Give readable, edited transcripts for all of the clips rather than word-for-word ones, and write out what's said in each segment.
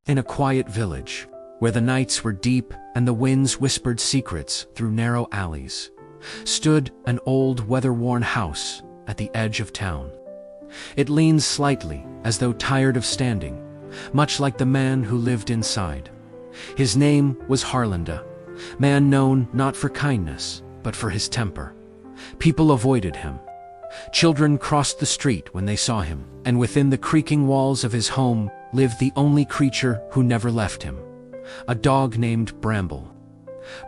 In a quiet village, where the nights were deep and the winds whispered secrets through narrow alleys, stood an old weather-worn house at the edge of town. It leaned slightly, as though tired of standing, much like the man who lived inside. His name was Harlanda, man known not for kindness, but for his temper. People avoided him. Children crossed the street when they saw him, and within the creaking walls of his home lived the only creature who never left him, a dog named Bramble.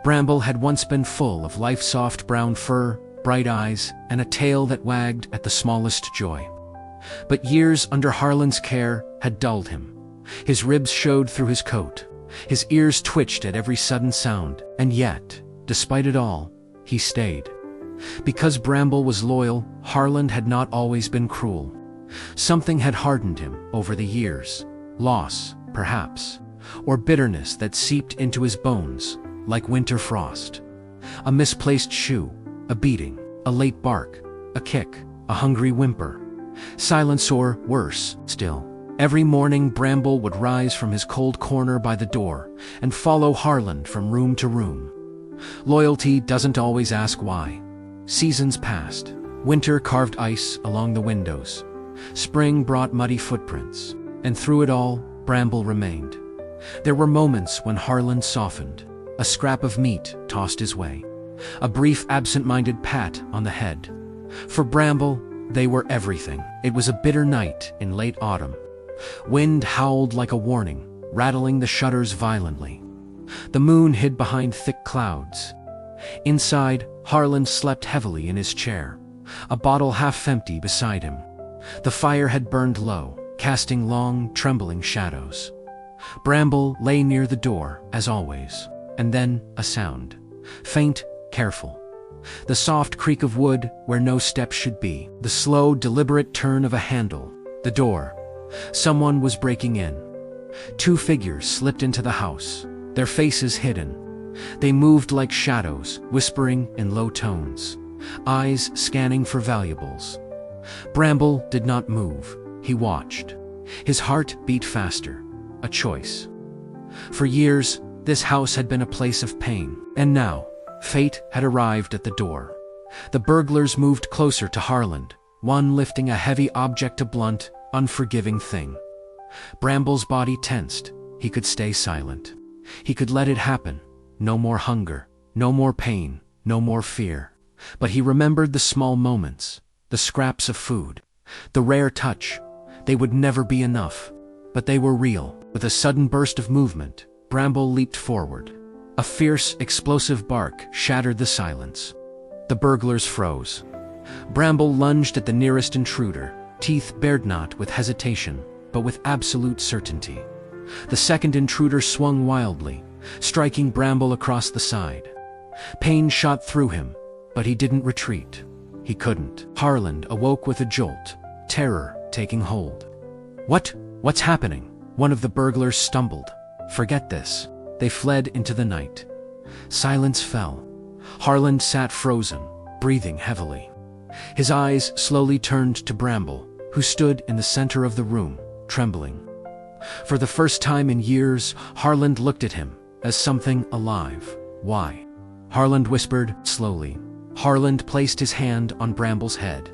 Bramble had once been full of life's soft brown fur, bright eyes, and a tail that wagged at the smallest joy. But years under Harlan's care had dulled him. His ribs showed through his coat. His ears twitched at every sudden sound, and yet, despite it all, he stayed. Because Bramble was loyal, Harlan had not always been cruel. Something had hardened him over the years. Loss, perhaps, or bitterness that seeped into his bones, like winter frost. A misplaced shoe, a beating, a late bark, a kick, a hungry whimper. Silence, or worse still. Every morning Bramble would rise from his cold corner by the door and follow Harlan from room to room. Loyalty doesn't always ask why. Seasons passed. Winter carved ice along the windows. Spring brought muddy footprints. And through it all, Bramble remained. There were moments when Harlan softened. A scrap of meat tossed his way. A brief absent-minded pat on the head. For Bramble, they were everything. It was a bitter night in late autumn. Wind howled like a warning, rattling the shutters violently. The moon hid behind thick clouds. Inside, Harlan slept heavily in his chair, a bottle half empty beside him. The fire had burned low, casting long, trembling shadows. Bramble lay near the door, as always, and then a sound. Faint, careful. The soft creak of wood where no step should be. The slow, deliberate turn of a handle. The door. Someone was breaking in. Two figures slipped into the house, their faces hidden. They moved like shadows, whispering in low tones, eyes scanning for valuables. Bramble did not move. He watched. His heart beat faster. A choice. For years, this house had been a place of pain, and now, fate had arrived at the door. The burglars moved closer to Harlan, one lifting a heavy object, a blunt, unforgiving thing. Bramble's body tensed. He could stay silent. He could let it happen. No more hunger, no more pain, no more fear. But he remembered the small moments, the scraps of food, the rare touch. They would never be enough, but they were real. With a sudden burst of movement, Bramble leaped forward. A fierce, explosive bark shattered the silence. The burglars froze. Bramble lunged at the nearest intruder, teeth bared not with hesitation, but with absolute certainty. The second intruder swung wildly, striking Bramble across the side. Pain shot through him, but he didn't retreat. He couldn't. Harlan awoke with a jolt, terror taking hold. What's happening? One of the burglars stumbled. Forget this. They fled into the night. Silence fell. Harlan sat frozen, breathing heavily. His eyes slowly turned to Bramble, who stood in the center of the room, trembling. For the first time in years, Harlan looked at him as something alive. Why? Harlan whispered slowly. Harlan placed his hand on Bramble's head.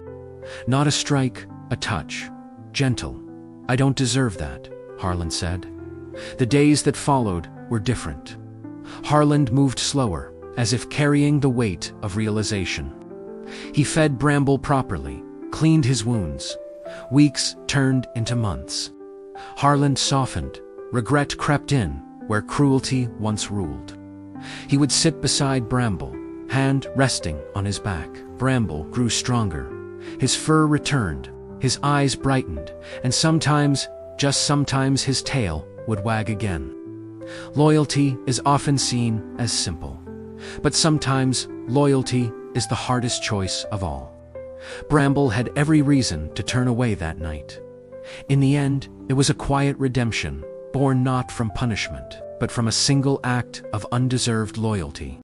Not a strike, a touch. Gentle. I don't deserve that, Harlan said. The days that followed were different. Harlan moved slower, as if carrying the weight of realization. He fed Bramble properly, cleaned his wounds. Weeks turned into months. Harlan softened. Regret crept in where cruelty once ruled. He would sit beside Bramble, hand resting on his back. Bramble grew stronger. His fur returned, his eyes brightened, and sometimes, just sometimes, his tail would wag again. Loyalty is often seen as simple, but sometimes loyalty is the hardest choice of all. Bramble had every reason to turn away that night. In the end, it was a quiet redemption, born not from punishment, but from a single act of undeserved loyalty.